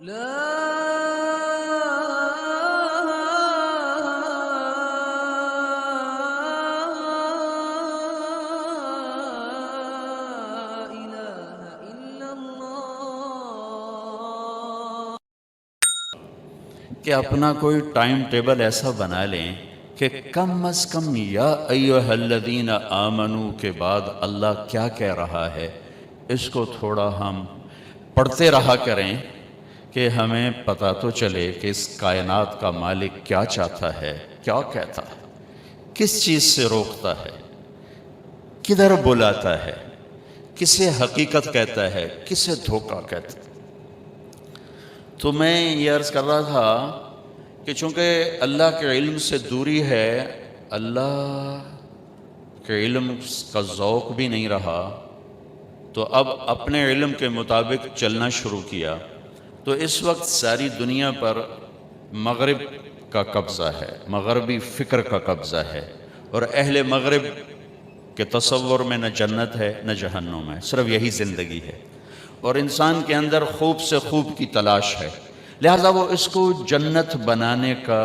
کہ اپنا کوئی ٹائم ٹیبل ایسا بنا لیں کہ کم از کم یا ایھا الذین آمنو کے بعد اللہ کیا کہہ رہا ہے اس کو تھوڑا ہم پڑھتے رہا کریں کہ ہمیں پتہ تو چلے کہ اس کائنات کا مالک کیا چاہتا ہے، کیا کہتا ہے، کس چیز سے روکتا ہے، کدھر بلاتا ہے، کسے حقیقت کہتا ہے، کسے دھوکہ کہتا ہے۔ تو میں یہ عرض کر رہا تھا کہ چونکہ اللہ کے علم سے دوری ہے، اللہ کے علم کا ذوق بھی نہیں رہا، تو اب اپنے علم کے مطابق چلنا شروع کیا، تو اس وقت ساری دنیا پر مغرب کا قبضہ ہے، مغربی فکر کا قبضہ ہے، اور اہل مغرب کے تصور میں نہ جنت ہے نہ جہنم ہے، صرف یہی زندگی ہے، اور انسان کے اندر خوب سے خوب کی تلاش ہے، لہٰذا وہ اس کو جنت بنانے کا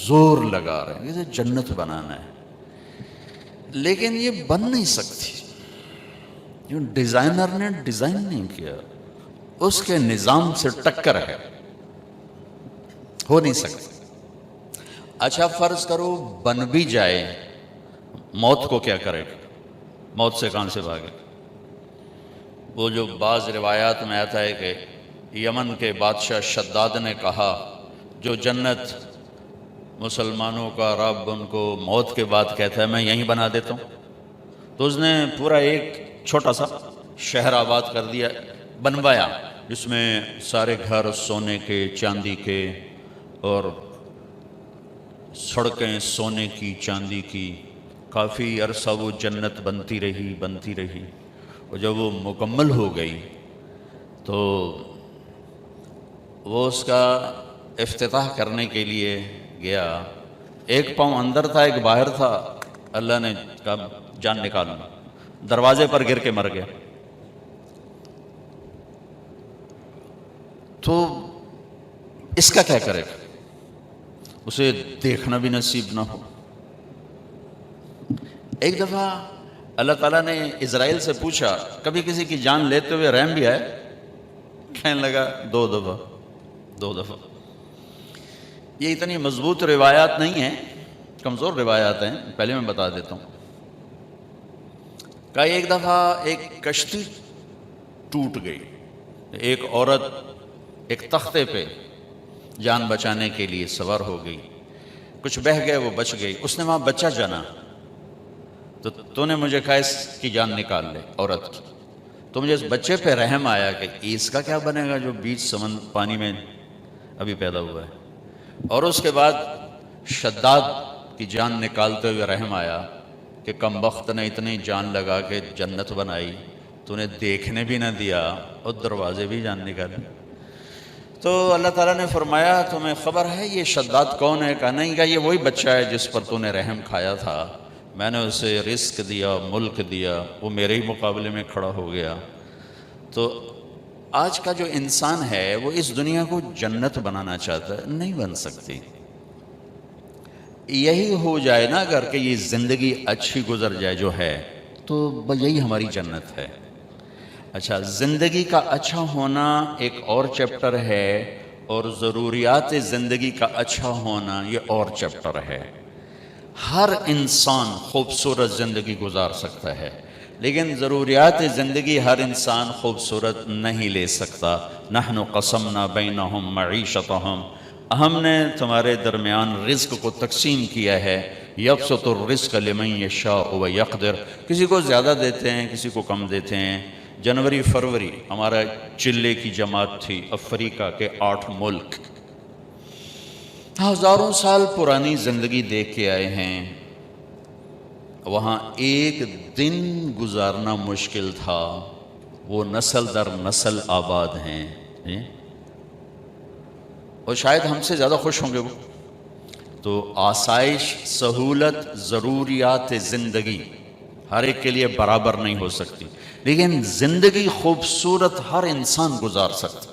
زور لگا رہے ہیں، اسے جنت بنانا ہے، لیکن یہ بن نہیں سکتی، جو ڈیزائنر نے ڈیزائن نہیں کیا، اس کے نظام سے ٹکر ہے، ہو نہیں سکتی۔ اچھا فرض کرو بن بھی جائے، موت کو کیا کرے گا؟ موت سے کہاں سے بھاگے؟ وہ جو بعض روایات میں آتا ہے کہ یمن کے بادشاہ شداد نے کہا جو جنت مسلمانوں کا رب ان کو موت کے بعد کہتا ہے میں یہیں بنا دیتا ہوں، تو اس نے پورا ایک چھوٹا سا شہر آباد کر دیا، بنوایا، جس میں سارے گھر سونے کے چاندی کے اور سڑکیں سونے کی چاندی کی، کافی عرصہ وہ جنت بنتی رہی، اور جب وہ مکمل ہو گئی تو وہ اس کا افتتاح کرنے کے لیے گیا، ایک پاؤں اندر تھا ایک باہر تھا، اللہ نے کہا جان نکالو، دروازے پر گر کے مر گیا۔ تو اس کا کیا کرے گا؟ اسے دیکھنا بھی نصیب نہ ہو۔ ایک دفعہ اللہ تعالیٰ نے اسرائیل سے پوچھا کبھی کسی کی جان لیتے ہوئے رحم بھی آئے؟ کہنے لگا دو دفعہ۔ یہ اتنی مضبوط روایات نہیں ہیں، کمزور روایات ہیں، پہلے میں بتا دیتا ہوں۔ کہا ایک دفعہ ایک کشتی ٹوٹ گئی، ایک عورت ایک تختے پہ جان بچانے کے لیے سوار ہو گئی، کچھ بہہ گئے وہ بچ گئی، اس نے وہاں بچہ جنا، تو نے مجھے کہا اس کی جان نکال لے، عورت کی، تو مجھے اس بچے پہ رحم آیا کہ اس کا کیا بنے گا جو بیچ پانی میں ابھی پیدا ہوا ہے، اور اس کے بعد شداد کی جان نکالتے ہوئے رحم آیا کہ کم بخت نے اتنی جان لگا کے جنت بنائی، تو نے دیکھنے بھی نہ دیا اور دروازے بھی جان نکالے۔ تو اللہ تعالیٰ نے فرمایا تمہیں خبر ہے یہ شداد کون ہے؟ کہا نہیں، کہا یہ وہی بچہ ہے جس پر تو نے رحم کھایا تھا، میں نے اسے رزق دیا، ملک دیا، وہ میرے ہی مقابلے میں کھڑا ہو گیا۔ تو آج کا جو انسان ہے وہ اس دنیا کو جنت بنانا چاہتا ہے، نہیں بن سکتی۔ یہی ہو جائے نا اگر کہ یہ زندگی اچھی گزر جائے جو ہے، تو یہی ہماری جنت ہے۔ اچھا، زندگی کا اچھا ہونا ایک اور چیپٹر ہے، اور ضروریات زندگی کا اچھا ہونا یہ اور چیپٹر ہے۔ ہر انسان خوبصورت زندگی گزار سکتا ہے، لیکن ضروریات زندگی ہر انسان خوبصورت نہیں لے سکتا۔ نحن قسمنا بینہم معیشتہم، ہم نے تمہارے درمیان رزق کو تقسیم کیا ہے، یبسط الرزق لمن یشاء ویقدر، کسی کو زیادہ دیتے ہیں کسی کو کم دیتے ہیں۔ جنوری فروری ہمارا چلے کی جماعت تھی، افریقہ کے 8 ملک، ہزاروں سال پرانی زندگی دیکھ کے آئے ہیں، وہاں ایک دن گزارنا مشکل تھا، وہ نسل در نسل آباد ہیں، اور شاید ہم سے زیادہ خوش ہوں گے وہ۔ تو آسائش، سہولت، ضروریات زندگی ہر ایک کے لیے برابر نہیں ہو سکتی، لیکن زندگی خوبصورت ہر انسان گزار سکتا،